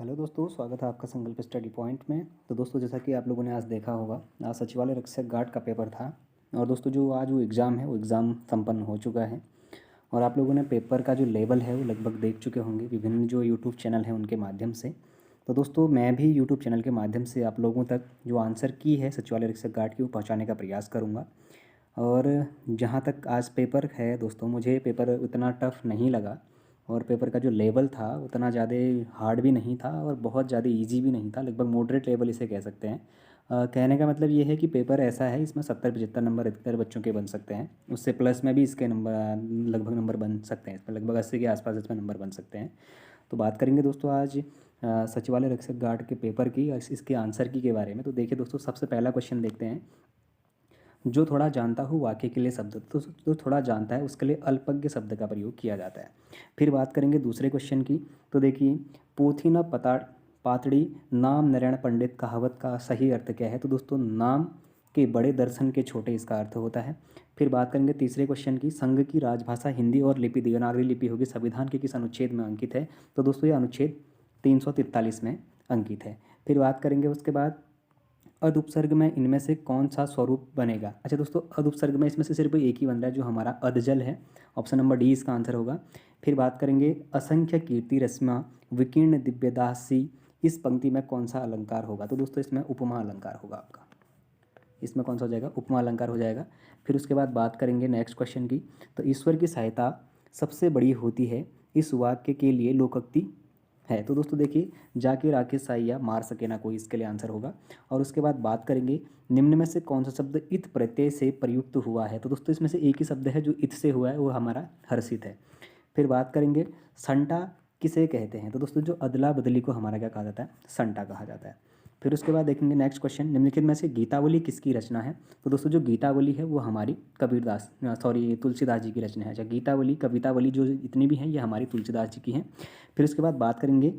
Hello दोस्तों, स्वागत है आपका संकल्प स्टडी पॉइंट में। तो दोस्तों, जैसा कि आप लोगों ने आज देखा होगा, आज सचिवालय रक्षक गार्ड का पेपर था। और दोस्तों, जो आज वो एग्ज़ाम है वो एग्ज़ाम संपन्न हो चुका है। और आप लोगों ने पेपर का जो लेवल है वो लगभग देख चुके होंगे विभिन्न जो यूट्यूब चैनल हैं उनके माध्यम से। तो दोस्तों, मैं भी यूट्यूब चैनल के माध्यम से आप लोगों तक जो आंसर की है सचिवालय रक्षक गार्ड की वो पहुँचाने का प्रयास करूँगा। और जहाँ तक आज पेपर है दोस्तों, मुझे पेपर उतना टफ़ नहीं लगा। और पेपर का जो लेवल था उतना ज़्यादा हार्ड भी नहीं था और बहुत ज़्यादा इजी भी नहीं था, लगभग मॉडरेट लेवल इसे कह सकते हैं। कहने का मतलब ये है कि पेपर ऐसा है, इसमें 70-75 नंबर अधिकतर बच्चों के बन सकते हैं। उससे प्लस में भी इसके नंबर लगभग नंबर बन सकते हैं, इसमें लगभग 80 के आसपास इसमें नंबर बन सकते हैं। तो बात करेंगे दोस्तों आज सचिवालय रक्षक गार्ड के पेपर की और इसके आंसर की के बारे में। तो देखिए दोस्तों, सबसे पहला क्वेश्चन देखते हैं। जो थोड़ा जानता हूँ वाक्य के लिए शब्द, तो जो थोड़ा जानता है उसके लिए अल्पज्ञ शब्द का प्रयोग किया जाता है। फिर बात करेंगे दूसरे क्वेश्चन की। तो देखिए, पोथी न पता पातड़ी नाम नारायण पंडित कहावत का सही अर्थ क्या है। तो दोस्तों, नाम के बड़े दर्शन के छोटे इसका अर्थ होता है। फिर बात करेंगे तीसरे क्वेश्चन की। संघ की राजभाषा हिंदी और लिपि देवनागरी लिपि होगी, संविधान के किस अनुच्छेद में अंकित है। तो दोस्तों, ये अनुच्छेद 343 में अंकित है। फिर बात करेंगे उसके बाद अद उपसर्ग में इनमें से कौन सा स्वरूप बनेगा। अच्छा दोस्तों, अद उपसर्ग में इसमें से सिर्फ एक ही बन रहा है जो हमारा अधजल है। ऑप्शन नंबर डी इसका आंसर होगा। फिर बात करेंगे असंख्य कीर्ति रश्मा विकीर्ण दिव्यदासी, इस पंक्ति में कौन सा अलंकार होगा। तो दोस्तों, इसमें उपमा अलंकार होगा आपका। इसमें कौन सा हो जाएगा, उपमा अलंकार हो जाएगा। फिर उसके बाद बात करेंगे नेक्स्ट क्वेश्चन की। तो ईश्वर की सहायता सबसे बड़ी होती है, इस वाक्य के लिए लोकोक्ति है। तो दोस्तों देखिए, जाके राकेश साइया मार सके ना कोई, इसके लिए आंसर होगा। और उसके बाद बात करेंगे निम्न में से कौन सा शब्द इत प्रत्यय से प्रयुक्त हुआ है। तो दोस्तों, इसमें से एक ही शब्द है जो इत से हुआ है, वो हमारा हर्षित है। फिर बात करेंगे संटा किसे कहते हैं। तो दोस्तों, जो अदला बदली को हमारा क्या कहा जाता है, संटा कहा जाता है। फिर उसके बाद देखेंगे नेक्स्ट क्वेश्चन, निम्नलिखित में से गीतावली किसकी रचना है। तो दोस्तों, जो गीतावली है वो हमारी कबीरदास सॉरी तुलसीदास जी की रचना है। अच्छा, गीतावली कवितावली जो इतनी भी हैं ये हमारी तुलसीदास जी की हैं। फिर उसके बाद बात करेंगे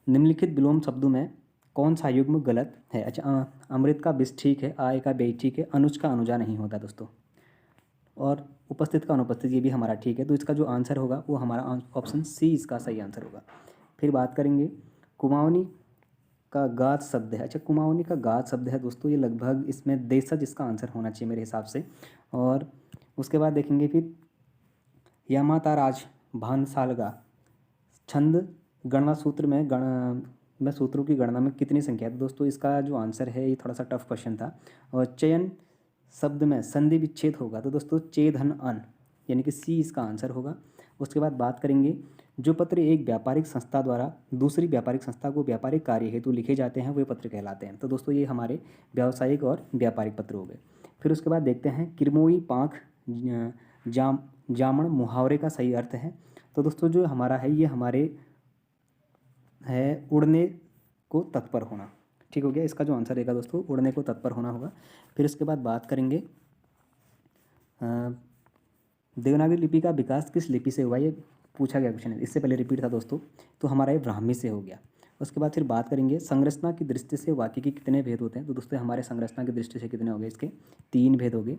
निम्नलिखित विलोम शब्दों में कौन सा युग्म गलत है। अच्छा, अमृत का बिस ठीक है, आय का बे ठीक है, अनुज का अनुजा नहीं होता दोस्तों, और उपस्थित का अनुपस्थित ये भी हमारा ठीक है। तो इसका जो आंसर होगा वो हमारा ऑप्शन सी इसका सही आंसर होगा। फिर बात करेंगे कुमाऊनी का गात शब्द है। अच्छा, कुमाऊनी का गात शब्द है दोस्तों, ये लगभग इसमें देशज इसका आंसर होना चाहिए मेरे हिसाब से। और उसके बाद देखेंगे फिर यामाता राज भानसालगा छंद गणना सूत्र में सूत्रों की गणना में कितनी संख्या है। तो दोस्तों, इसका जो आंसर है ये थोड़ा सा टफ क्वेश्चन था। और चयन शब्द में संधि विच्छेद होगा। तो दोस्तों, चेद हन अन यानी कि सी इसका आंसर होगा। उसके बाद बात करेंगे जो पत्र एक व्यापारिक संस्था द्वारा दूसरी व्यापारिक संस्था को व्यापारिक कार्य हेतु लिखे जाते हैं वे पत्र कहलाते हैं। तो दोस्तों, ये हमारे व्यावसायिक और व्यापारिक पत्र हो गए। फिर उसके बाद देखते हैं किरमोई पाँख जामण मुहावरे का सही अर्थ है। तो दोस्तों, जो हमारा है ये हमारे है उड़ने को तत्पर होना। ठीक हो गया, इसका जो आंसर रहेगा दोस्तों उड़ने को तत्पर होना होगा। फिर उसके बाद बात करेंगे देवनागरी लिपि का विकास किस लिपि से हुआ, ये पूछा गया क्वेश्चन है, इससे पहले रिपीट था दोस्तों। तो हमारा ये ब्राह्मी से हो गया। उसके बाद फिर बात करेंगे संरचना की दृष्टि से वाक्य के कितने भेद होते हैं। तो दोस्तों, हमारे संरचना की दृष्टि से कितने हो गए, इसके 3 भेद हो गए।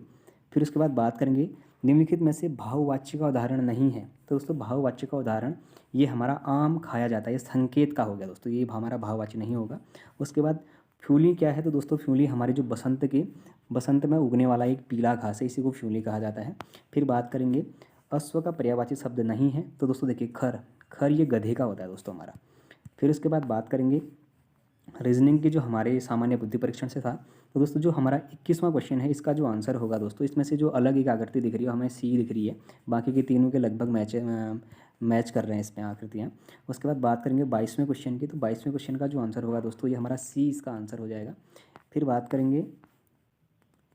फिर उसके बाद बात करेंगे निम्नलिखित में से भाववाच्य का उदाहरण नहीं है। तो दोस्तों, भाववाच्य का उदाहरण ये हमारा आम खाया जाता है, ये संकेत का हो गया दोस्तों, ये हमारा भाववाच्य नहीं होगा। उसके बाद फ्यूली क्या है। तो दोस्तों, फ्यूली हमारी जो बसंत में उगने वाला एक पीला घास है, इसी को फ्यूली कहा जाता है। फिर बात करेंगे अश्व का पर्यायवाची शब्द नहीं है। तो दोस्तों देखिए, खर खर ये गधे का होता है दोस्तों हमारा। फिर उसके बाद बात करेंगे रीजनिंग की जो हमारे सामान्य बुद्धि परीक्षण से था। तो दोस्तों, जो हमारा 21वां क्वेश्चन है इसका जो आंसर होगा दोस्तों, इसमें से जो अलग एक आकृति दिख रही है हमें सी दिख रही है, बाकी के तीनों के लगभग मैच कर रहे हैं इसमें आकृतियाँ। उसके बाद बात करेंगे 22वें क्वेश्चन की। तो 22वें क्वेश्चन का जो आंसर होगा दोस्तों ये हमारा सी इसका आंसर हो जाएगा। फिर बात करेंगे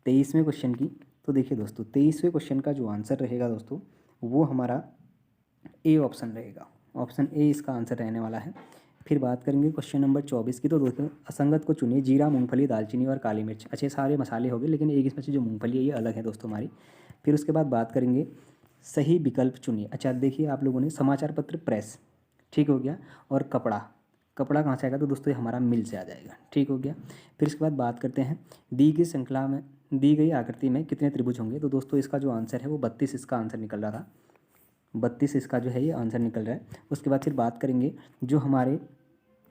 23वें क्वेश्चन की। तो देखिए दोस्तों, 23वें क्वेश्चन का जो आंसर रहेगा दोस्तों वो हमारा ए ऑप्शन रहेगा, ऑप्शन ए इसका आंसर रहने वाला है। फिर बात करेंगे क्वेश्चन नंबर 24 की। तो दोस्तों, असंगत को चुनिए, जीरा मूंगफली दालचीनी और काली मिर्च। अच्छे सारे मसाले हो गए, लेकिन एक इसमें से जो मूंगफली है ये अलग है दोस्तों हमारी। फिर उसके बाद बात करेंगे सही विकल्प चुनिए। अच्छा देखिए, आप लोगों ने समाचार पत्र प्रेस ठीक हो गया, और कपड़ा कपड़ा कहाँ से आएगा। तो दोस्तों, ये हमारा मिल से आ जाएगा, ठीक हो गया। फिर इसके बाद बात करते हैं दी गई श्रृंखला में दी गई आकृति में कितने त्रिभुज होंगे। तो दोस्तों, इसका जो आंसर है वो 32 इसका आंसर निकल रहा था, 32 इसका जो है ये आंसर निकल रहा है। उसके बाद फिर बात करेंगे जो हमारे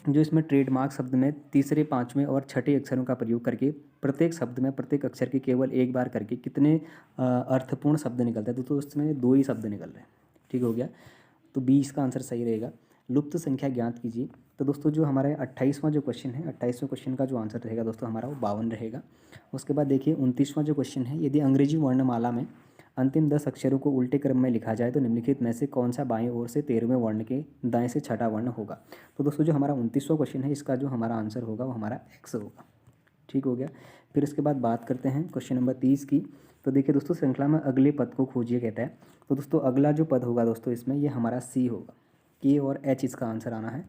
जो इसमें ट्रेडमार्क शब्द में तीसरे, पाँचवें और छठे अक्षरों का प्रयोग करके प्रत्येक शब्द में प्रत्येक अक्षर के केवल एक बार करके कितने अर्थपूर्ण शब्द निकलते हैं, तो उसमें 2 ही शब्द निकल रहे हैं। ठीक हो गया, तो 20 का आंसर सही रहेगा। लुप्त संख्या ज्ञात कीजिए। तो दोस्तों जो हमारे 28वां जो क्वेश्चन है, 28वें क्वेश्चन का जो आंसर रहेगा दोस्तों हमारा वो 52 रहेगा। उसके बाद देखिए 29वां जो क्वेश्चन है, यदि अंग्रेजी वर्णमाला में अंतिम 10 अक्षरों को उल्टे क्रम में लिखा जाए तो निम्नलिखित में से कौन सा बाईं ओर से 13वें वर्ण के दाएं से छठा वर्ण होगा। तो दोस्तों जो हमारा 29वां क्वेश्चन है, इसका जो हमारा आंसर होगा वो हमारा एक्स होगा। ठीक हो गया। फिर इसके बाद बात करते हैं क्वेश्चन नंबर 30 की। तो देखिए दोस्तों श्रृंखला में अगले पद को खोजिए कहता है। तो दोस्तों अगला जो पद होगा दोस्तों इसमें ये हमारा सी होगा। के और एच इसका आंसर आना है।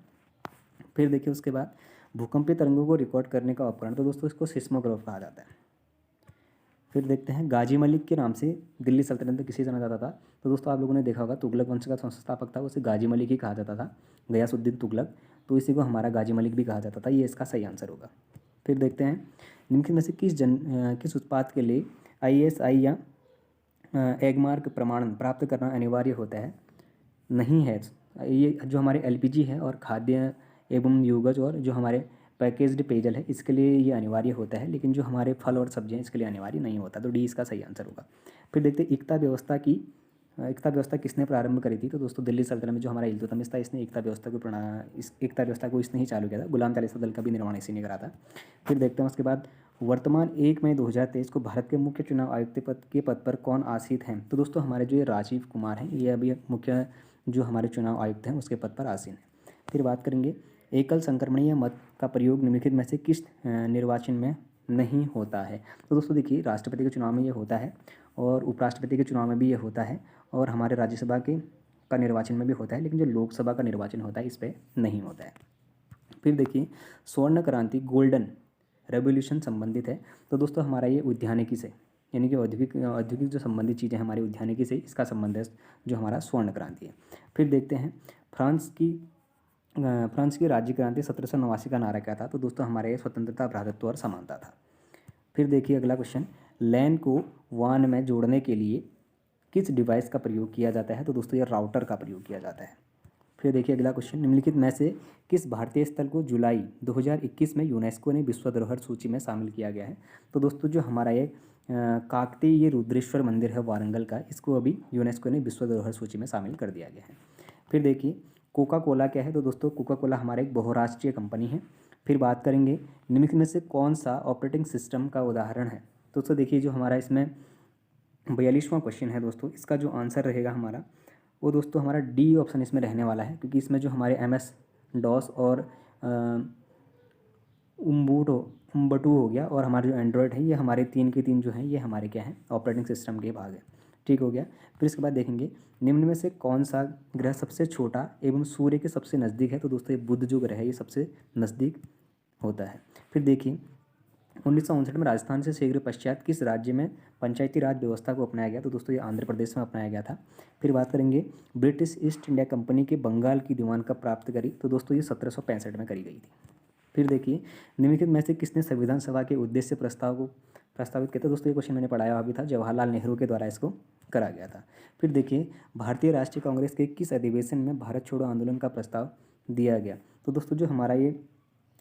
फिर देखिए उसके बाद भूकंपीय तरंगों को रिकॉर्ड करने का उपकरण, तो दोस्तों इसको सिस्मोग्राफ कहा जाता है। फिर देखते हैं गाजी मलिक के नाम से दिल्ली सल्तनत में किसे जाना जाता था। तो दोस्तों आप लोगों ने देखा होगा तुगलक वंश का संस्थापक था, उसे गाजी मलिक ही कहा जाता था, गयासुद्दीन तुगलक। तो इसी को हमारा गाजी मलिक भी कहा जाता था। ये इसका सही आंसर होगा। फिर देखते हैं निम्नलिखित में से किस उत्पाद के लिए ISI या एगमार्क प्रमाणन प्राप्त करना अनिवार्य होता है, नहीं है। ये जो हमारे LPG है और खाद्य एवं योगज और जो हमारे पैकेज्ड पेयजल है इसके लिए ये अनिवार्य होता है, लेकिन जो हमारे फल और सब्जियां इसके लिए अनिवार्य नहीं होता। तो डी इसका सही आंसर होगा। फिर देखते हैं एकता व्यवस्था किसने प्रारंभ करी थी। तो दोस्तों दिल्ली सल्तनत में जो हमारा इल्तुतमिश था, इसने एकता व्यवस्था को इसने ही चालू किया था। गुलाम चालीसा दल का भी निर्माण इसी ने करा था। फिर देखते हैं उसके बाद वर्तमान 1 मई 2023 को भारत के मुख्य चुनाव आयुक्त पद पर कौन आसीन हैं। तो दोस्तों हमारे जो ये राजीव कुमार हैं, ये अभी मुख्य जो हमारे चुनाव आयुक्त हैं उसके पद पर आसीन हैं। फिर बात करेंगे एकल संक्रमणीय मत का प्रयोग निम्नलिखित में से किस निर्वाचन में नहीं होता है। तो दोस्तों देखिए राष्ट्रपति के चुनाव में ये होता है और उपराष्ट्रपति के चुनाव में भी ये होता है और हमारे राज्यसभा के का निर्वाचन में भी होता है, लेकिन जो लोकसभा का निर्वाचन होता है इस पर नहीं होता है। फिर देखिए स्वर्ण क्रांति गोल्डन रेवोल्यूशन संबंधित है। तो दोस्तों हमारा ये उद्यानिकी से, यानी कि औद्योगिक जो संबंधित चीज़ें हमारी उद्यानिकी से इसका संबंध है, जो हमारा स्वर्ण क्रांति है। फिर देखते हैं फ्रांस की राज्य क्रांति 1789 का नारा क्या था। तो दोस्तों हमारे स्वतंत्रता, भ्रातृत्व और समानता था। फिर देखिए अगला क्वेश्चन, लैन को वान में जोड़ने के लिए किस डिवाइस का प्रयोग किया जाता है। तो दोस्तों ये राउटर का प्रयोग किया जाता है। फिर देखिए अगला क्वेश्चन, निम्नलिखित में से किस भारतीय स्थल को जुलाई 2021 में यूनेस्को ने विश्व धरोहर सूची में शामिल किया गया है। तो दोस्तों जो हमारा ये काकतीय रुद्रेश्वर मंदिर है वारंगल का, इसको अभी यूनेस्को ने विश्व धरोहर सूची में शामिल कर दिया गया है। फिर देखिए कोका कोला क्या है। तो दोस्तों कोका कोला हमारा एक बहुराष्ट्रीय कंपनी है। फिर बात करेंगे निम्नलिखित में से कौन सा ऑपरेटिंग सिस्टम का उदाहरण है। दोस्तों देखिए जो हमारा इसमें 42वां क्वेश्चन है दोस्तों, इसका जो आंसर रहेगा हमारा वो दोस्तों हमारा डी ऑप्शन इसमें रहने वाला है, क्योंकि इसमें जो हमारे MS DOS और उम्बटू हो गया और हमारे जो एंड्रॉयड है, ये हमारे 3 के 3 जो हैं ये हमारे क्या हैं ऑपरेटिंग सिस्टम के भाग है। ठीक हो गया। फिर इसके बाद देखेंगे निम्न में से कौन सा ग्रह सबसे छोटा एवं सूर्य के सबसे नज़दीक है। तो दोस्तों ये बुध जो ग्रह है ये सबसे नज़दीक होता है। फिर देखिए 1959 में राजस्थान से शीघ्र पश्चात किस राज्य में पंचायती राज व्यवस्था को अपनाया गया। तो दोस्तों ये आंध्र प्रदेश में अपनाया गया था। फिर बात करेंगे ब्रिटिश ईस्ट इंडिया कंपनी के बंगाल की दीवान कब प्राप्त करी। तो दोस्तों ये 1765 में करी गई थी। फिर देखिए निम्नलिखित में से किसने संविधान सभा के उद्देश्य प्रस्ताव को प्रस्तावित किया था। दोस्तों ये क्वेश्चन मैंने पढ़ाया अभी था, जवाहरलाल नेहरू के द्वारा इसको करा गया था। फिर देखिए भारतीय राष्ट्रीय कांग्रेस के किस अधिवेशन में भारत छोड़ो आंदोलन का प्रस्ताव दिया गया। तो दोस्तों जो हमारा ये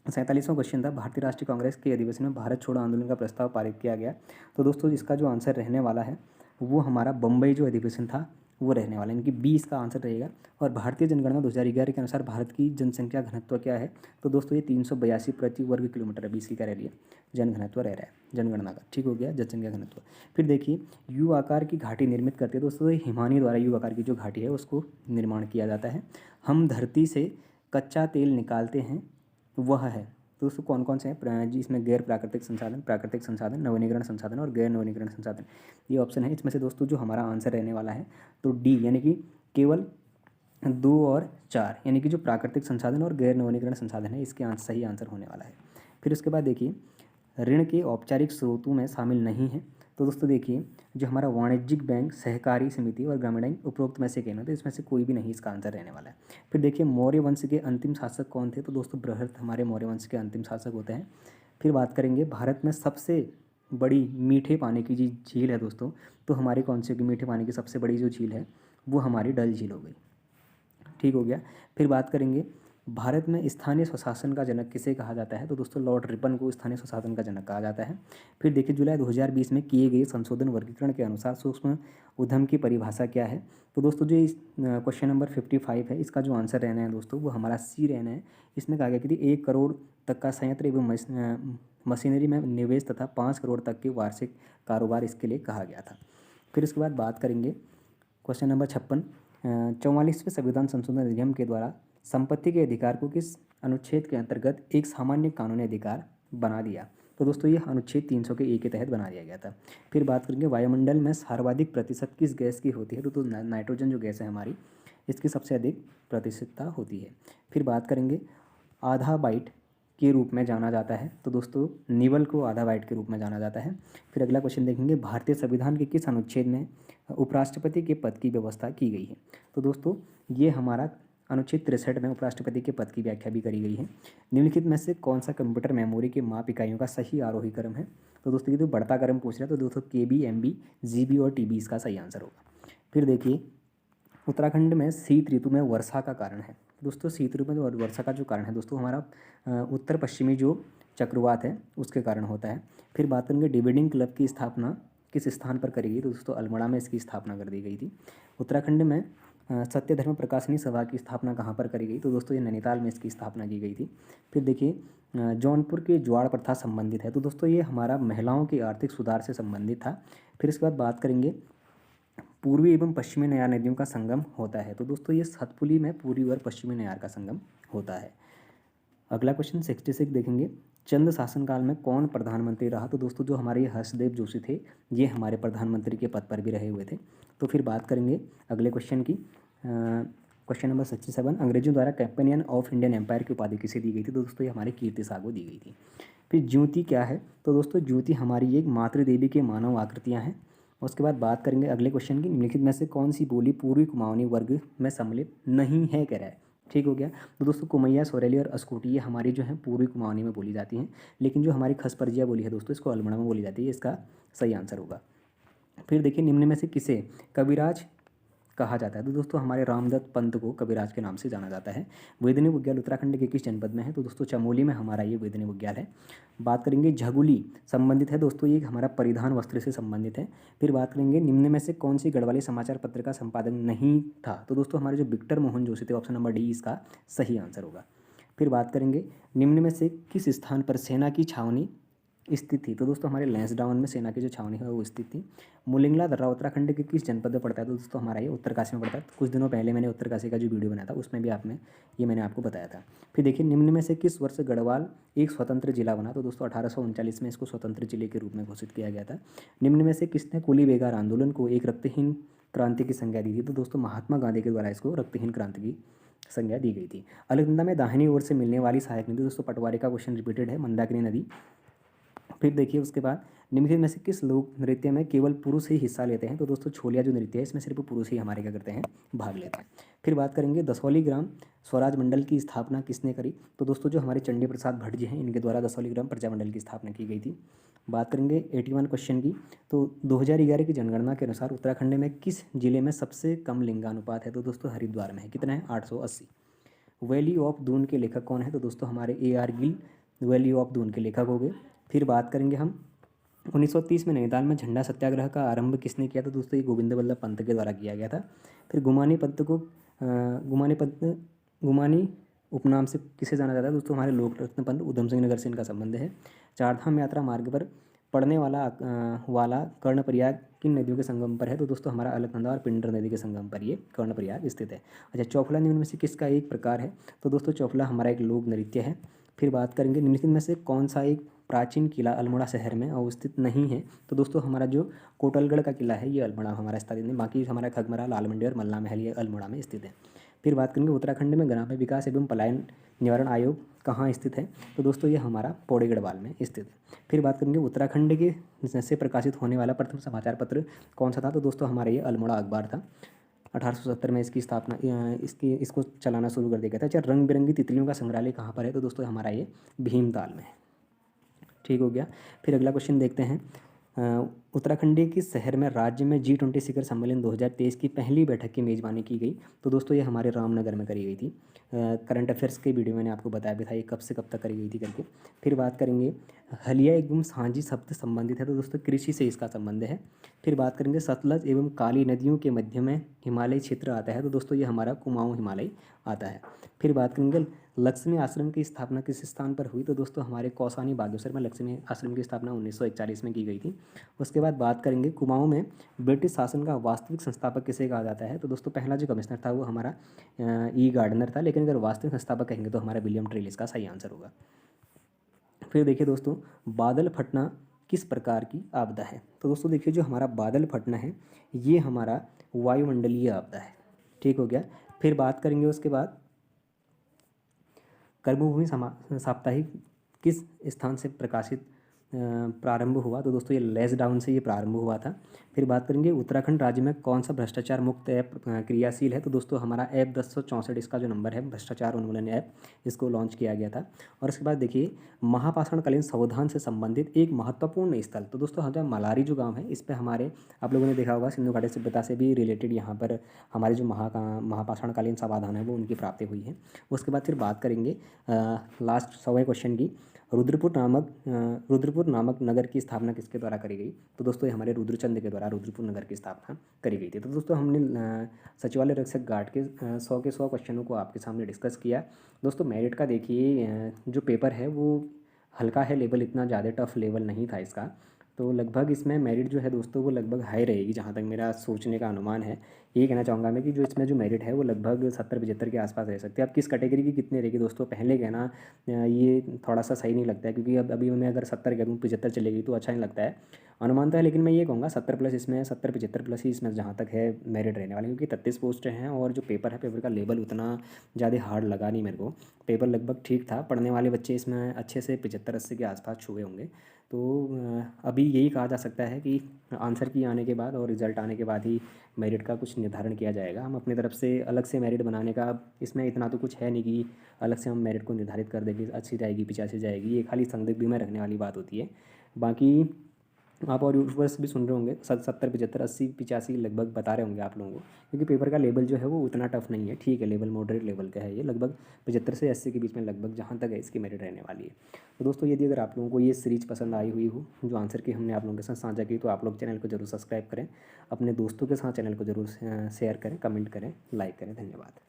47वां क्वेश्चन था, भारतीय राष्ट्रीय कांग्रेस के अधिवेशन में भारत छोड़ो आंदोलन का प्रस्ताव पारित किया गया। तो दोस्तों इसका जो आंसर रहने वाला है वो हमारा बम्बई जो अधिवेशन था वो रहने वाला है, यानी कि 20 का आंसर रहेगा। और भारतीय जनगणना 2011 के अनुसार भारत की जनसंख्या घनत्व क्या है। तो दोस्तों ये 382 प्रति वर्ग किलोमीटर है, 20 की कह रही है जनघनत्व रह रहा है जनगणना का। ठीक हो गया, जनसंख्या घनत्व। फिर देखिए यू आकार की घाटी निर्मित करती है। दोस्तों ये हिमानी द्वारा यू आकार की जो घाटी है उसको निर्माण किया जाता है। हम धरती से कच्चा तेल निकालते हैं वह है। तो दोस्तों कौन कौन से हैं जी, इसमें गैर प्राकृतिक संसाधन, नवीनीकरण संसाधन और गैर नवीनीकरण संसाधन, ये ऑप्शन है। इसमें से दोस्तों जो हमारा आंसर रहने वाला है तो डी, यानी कि केवल 2 और 4, यानी कि जो प्राकृतिक संसाधन और गैर नवीनीकरण संसाधन है इसके सही आंसर होने वाला है। फिर उसके बाद देखिए ऋण के औपचारिक स्रोतों में शामिल नहीं है। तो दोस्तों देखिए जो हमारा वाणिज्यिक बैंक, सहकारी समिति और ग्रामीण बैंक उपरोक्त में से कहीं ना, तो इसमें से कोई भी नहीं इसका आंसर रहने वाला है। फिर देखिए मौर्य वंश के अंतिम शासक कौन थे। तो दोस्तों बृहस्पति हमारे मौर्य वंश के अंतिम शासक होते हैं। फिर बात करेंगे भारत में सबसे बड़ी मीठे पानी की जो झील है दोस्तों, तो हमारी कौन सी होगी मीठे पानी की सबसे बड़ी जो झील है वो हमारी डल झील हो गई। ठीक हो गया। फिर बात करेंगे भारत में स्थानीय स्वशासन का जनक किसे कहा जाता है? तो दोस्तों लॉर्ड रिपन को स्थानीय स्वशासन का जनक कहा जाता है। फिर देखिए जुलाई 2020 में किए गए संशोधन वर्गीकरण के अनुसार सूक्ष्म उद्यम की परिभाषा क्या है? तो दोस्तों जो इस क्वेश्चन नंबर 55 है, इसका जो आंसर रहना है दोस्तों वो हमारा सी रहना है। इसमें कहा गया कि 1 करोड़ तक का संयंत्र एवं मशीनरी में निवेश तथा 5 करोड़ तक के वार्षिक कारोबार इसके लिए कहा गया था। फिर इसके बाद बात करेंगे क्वेश्चन नंबर 56, 44वें संविधान संशोधन अधिनियम के द्वारा संपत्ति के अधिकार को किस अनुच्छेद के अंतर्गत एक सामान्य कानूनी अधिकार बना दिया? तो दोस्तों ये अनुच्छेद 300 के ए के तहत बना दिया गया था। फिर बात करेंगे वायुमंडल में सर्वाधिक प्रतिशत किस गैस की होती है? तो नाइट्रोजन जो गैस है हमारी, इसकी सबसे अधिक प्रतिशतता होती है। फिर बात करेंगे आधा बाइट के रूप में जाना जाता है, तो दोस्तों निवल को आधा बाइट के रूप में जाना जाता है। फिर अगला क्वेश्चन देखेंगे भारतीय संविधान के किस अनुच्छेद में उपराष्ट्रपति के पद की व्यवस्था की गई है? तो दोस्तों ये हमारा अनुच्छेद 63 में उपराष्ट्रपति के पद की व्याख्या भी करी गई है। निम्नलिखित में से कौन सा कंप्यूटर मेमोरी के माप इकाइयों का सही आरोही क्रम है? तो दोस्तों ये तो बढ़ता क्रम पूछ रहा है, तो दोस्तों KB, MB, GB और TB इसका सही आंसर होगा। फिर देखिए उत्तराखंड में शीत ऋतु में वर्षा का कारण है। दोस्तों शीत ऋतु में जो वर्षा का जो कारण है दोस्तों हमारा उत्तर पश्चिमी जो चक्रवात है उसके कारण होता है। फिर बात करेंगे डिबेटिंग क्लब की स्थापना किस स्थान पर करी गई? तो दोस्तों अल्मोड़ा में इसकी स्थापना कर दी गई थी। उत्तराखंड में सत्य धर्म प्रकाशनी सभा की स्थापना कहाँ पर करी गई? तो दोस्तों ये नैनीताल में इसकी स्थापना की गई थी। फिर देखिए जौनपुर के ज्वार प्रथा संबंधित है, तो दोस्तों ये हमारा महिलाओं के आर्थिक सुधार से संबंधित था। फिर इसके बाद बात करेंगे पूर्वी एवं पश्चिमी नयार नदियों का संगम होता है, तो दोस्तों ये सतपुली में पूर्वी और पश्चिमी नयार का संगम होता है। अगला क्वेश्चन 66 देखेंगे चंद शासनकाल में कौन प्रधानमंत्री रहा? तो दोस्तों जो हमारे हर्षदेव जोशी थे ये हमारे प्रधानमंत्री के पद पर भी रहे हुए थे। तो फिर बात करेंगे अगले क्वेश्चन की, क्वेश्चन नंबर 67 अंग्रेजों द्वारा कैंपेनियन ऑफ इंडियन एम्पायर की उपाधि किसे दी गई थी? तो दोस्तों ये हमारे कीर्ति साहब को दी गई थी। फिर ज्योति क्या है? तो दोस्तों ज्योति हमारी एक मातृदेवी के मानव आकृतियाँ हैं। उसके बाद बात करेंगे अगले क्वेश्चन की, निम्नलिखित में से कौन सी बोली पूर्वी कुमाऊनी वर्ग में सम्मिलित नहीं है कह रहा है। ठीक हो गया। तो दोस्तों कुमैया, सोरेली और अस्कोटी ये हमारी जो है पूर्वी कुमाऊनी में बोली जाती हैं, लेकिन जो हमारी खसपरजिया बोली है दोस्तों इसको अल्मोड़ा में बोली जाती है, इसका सही आंसर होगा। फिर देखिए निम्न में से किसे कविराज कहा जाता है? तो दोस्तों हमारे रामदत्त पंत को कविराज के नाम से जाना जाता है। वेदनी बुग्याल उत्तराखंड के किस जनपद में है? तो दोस्तों चमोली में हमारा ये वेदनी बुग्याल है। बात करेंगे झगुली संबंधित है दोस्तों, ये हमारा परिधान वस्त्र से संबंधित है। फिर बात करेंगे निम्न में से कौन सी गढ़वाली समाचार पत्र का संपादन नहीं था? तो दोस्तों हमारे जो विक्टर मोहन जोशी थे, ऑप्शन नंबर डी इसका सही आंसर होगा। फिर बात करेंगे निम्न में से किस स्थान पर सेना की छावनी स्थित थी? तो दोस्तों हमारे लैंसडाउन में सेना की जो छावनी है वो स्थित थी। मुलिंगला दर्रा उत्तराखंड के किस जनपद में पड़ता है? तो दोस्तों हमारा ये उत्तरकाशी में पड़ता है। कुछ दिनों पहले मैंने उत्तरकाशी का जो वीडियो बनाया था उसमें भी मैंने आपको बताया था। फिर देखिए निम्न में से किस वर्ष गढ़वाल एक स्वतंत्र जिला बना? तो दोस्तों 1839 में इसको स्वतंत्र जिले के रूप में घोषित किया गया था। निम्न में से किसने कुली बेगार आंदोलन को एक रक्तहीन क्रांति की संज्ञा दी थी? तो दोस्तों महात्मा गांधी के द्वारा इसको रक्तहीन क्रांति की संज्ञा दी गई थी। अलकनंदा में दाहिनी ओर से मिलने वाली सहायक नदी, दोस्तों पटवारी का क्वेश्चन रिपीटेड है, मंदाकिनी नदी। फिर देखिए उसके बाद निम्नलिखित में से किस लोक नृत्य में केवल पुरुष ही हिस्सा लेते हैं? तो दोस्तों छोलिया जो नृत्य है इसमें सिर्फ पुरुष ही हमारे क्या करते हैं, भाग लेते हैं। फिर बात करेंगे दसौली ग्राम स्वराज मंडल की स्थापना किसने करी? तो दोस्तों जो हमारे चंडी प्रसाद भट्ट जी हैं इनके द्वारा दसौली ग्राम प्रजा मंडल की स्थापना की गई थी। बात करेंगे 81 क्वेश्चन की, तो 2011 की जनगणना के अनुसार उत्तराखंड में किस जिले में सबसे कम लिंगानुपात है? तो दोस्तों हरिद्वार में है। कितना है? 880। वैली ऑफ दून के लेखक कौन है? तो दोस्तों हमारे AR Gill valley of Doon के लेखक हो गए। फिर बात करेंगे हम 1930 में नैनीताल में झंडा सत्याग्रह का आरंभ किसने किया? था दोस्तों ये गोविंद बल्लभ पंत के द्वारा किया गया था। फिर गुमानी उपनाम से किसे जाना जाता है? दोस्तों हमारे लोकरत्न पंत उधम सिंह नगर से इनका संबंध है। चारधाम यात्रा मार्ग पर पड़ने वाला कर्णप्रयाग किन नदियों के संगम पर है? तो दोस्तों हमारा अलकनंदा और पिंडर नदी के संगम पर ये कर्णप्रयाग स्थित है। अच्छा चौफला निम्न में से किसका एक प्रकार है? तो दोस्तों चौफला हमारा एक लोक नृत्य है। फिर बात करेंगे निम्नलिखित में से कौन सा एक प्राचीन किला अल्मोड़ा शहर में अवस्थित नहीं है? तो दोस्तों हमारा जो कोटलगढ़ का किला है ये अल्मोड़ा हमारा स्थित है, बाकी हमारा खगमरा, लाल मंडी और मल्ला महल ये अल्मोड़ा में स्थित है। फिर बात करेंगे उत्तराखंड में ग्राम्य विकास एवं पलायन निवारण आयोग कहाँ स्थित है? तो दोस्तों ये हमारा पौड़ी गढ़वाल में स्थित है। फिर बात करेंगे उत्तराखंड के से प्रकाशित होने वाला प्रथम समाचार पत्र कौन सा था? तो दोस्तों हमारा ये अल्मोड़ा अखबार था। 1870 में इसकी स्थापना इसको चलाना शुरू कर दिया गया था। अच्छा रंग बिरंगी तितलियों का संग्रहालय कहाँ पर है? तो दोस्तों हमारा ये भीमताल में है। ठीक हो गया। फिर अगला क्वेश्चन देखते हैं उत्तराखंड के शहर में राज्य में G20 शिखर सम्मेलन 2023 की पहली बैठक की मेज़बानी की गई। तो दोस्तों ये हमारे रामनगर में करी गई थी। करंट अफेयर्स के वीडियो मैंने आपको बताया भी था ये कब से कब तक करी गई थी करके। फिर बात करेंगे हलिया एवं सांझी शब्द संबंधित है, तो दोस्तों कृषि से इसका संबंध है। फिर बात करेंगे सतलज एवं काली नदियों के मध्य में हिमालय क्षेत्र आता है, तो दोस्तों ये हमारा कुमाऊं हिमालय आता है। फिर बात करेंगे लक्ष्मी आश्रम की स्थापना किस स्थान पर हुई, तो दोस्तों हमारे कौसानी बागेश्वर में लक्ष्मी आश्रम की स्थापना 1941 में की गई थी। उसके बाद बात करेंगे कुमाऊं में ब्रिटिश शासन का वास्तविक संस्थापक किसे कहा जाता है, तो दोस्तों पहला जो कमिश्नर था वो हमारा ई गार्डनर था, लेकिन अगर वास्तविक संस्थापक कहेंगे तो हमारा विलियम ट्रेल इसका सही आंसर होगा। फिर देखिए दोस्तों बादल फटना किस प्रकार की आपदा है, तो दोस्तों देखिए जो हमारा बादल फटना है ये हमारा वायुमंडलीय आपदा है। ठीक हो गया। फिर बात करेंगे उसके बाद कर्मभूमि साप्ताहिक किस स्थान से प्रकाशित प्रारंभ हुआ, तो दोस्तों ये लेस डाउन से ये प्रारंभ हुआ था। फिर बात करेंगे उत्तराखंड राज्य में कौन सा भ्रष्टाचार मुक्त ऐप क्रियाशील है, तो दोस्तों हमारा ऐप 1064 इसका जो नंबर है भ्रष्टाचार उन्मूलन ऐप, इसको लॉन्च किया गया था। और उसके बाद देखिए महापाषाणकालीन संविधान से संबंधित एक महत्वपूर्ण स्थल, तो दोस्तों हमारा मलारी जो गाँव है इस पर हमारे आप लोगों ने देखा होगा सिंधु घाटी सभ्यता से भी रिलेटेड यहाँ पर हमारे जो महापाषाणकालीन समाधान है वो उनकी प्राप्ति हुई है। उसके बाद फिर बात करेंगे लास्ट 100वें क्वेश्चन की रुद्रपुर नामक नगर की स्थापना किसके द्वारा करी गई, तो दोस्तों ये हमारे रुद्रचंद के द्वारा रुद्रपुर नगर की स्थापना करी गई थी। तो दोस्तों हमने सचिवालय रक्षक गार्ड के 100 के 100 क्वेश्चनों को आपके सामने डिस्कस किया। दोस्तों मेरिट का देखिए जो पेपर है वो हल्का है, लेवल इतना ज़्यादा टफ लेवल नहीं था इसका, तो लगभग इसमें मेरिट जो है दोस्तों वो लगभग हाई रहेगी जहाँ तक मेरा सोचने का अनुमान है। ये कहना चाहूँगा मैं कि जो इसमें जो मेरिट है वो लगभग 70-75 के आसपास रह सकते हैं। अब किस कैटेगरी की कितने रहेगी दोस्तों पहले कहना ये थोड़ा सा सही नहीं लगता है, क्योंकि अब अभी मैं अगर 70 कह दूँ 75 चलेगी तो अच्छा नहीं लगता है, अनुमान तो है। लेकिन मैं ये कहूँगा 70 प्लस, इसमें 70-75 प्लस ही इसमें जहाँ तक है मेरिट रहने वाले, क्योंकि 33 पोस्ट हैं और जो पेपर है पेपर का लेवल उतना ज़्यादा हार्ड लगा नहीं मेरे को। पेपर लगभग ठीक था, पढ़ने वाले बच्चे इसमें अच्छे से 75-80 के आसपास छुए होंगे। तो अभी यही कहा जा सकता है कि आंसर की आने के बाद और रिज़ल्ट आने के बाद ही मेरिट का कुछ निर्धारण किया जाएगा। हम अपनी तरफ से अलग से मेरिट बनाने का इसमें इतना तो कुछ है नहीं कि अलग से हम मेरिट को निर्धारित कर देंगे 80 जाएगी 85 जाएगी, ये खाली संदिग्ध में रखने वाली बात होती है। बाकी आप और यूट्यूबर्स भी सुन रहे होंगे 70-75-80-85 लगभग बता रहे होंगे आप लोगों को, क्योंकि पेपर का लेवल जो है वो उतना टफ नहीं है, ठीक है, लेवल मॉडरेट लेवल का है, ये लगभग 75 से 80 के बीच में लगभग जहाँ तक है इसकी मेरिट रहने वाली है। तो दोस्तों यदि अगर आप लोगों को ये सीरीज पसंद आई हुई हो जो आंसर की हमने आप लोगों के साथ साझा की, तो आप लोग चैनल को जरूर सब्सक्राइब करें, अपने दोस्तों के साथ चैनल को जरूर शेयर करें, कमेंट करें, लाइक करें। धन्यवाद।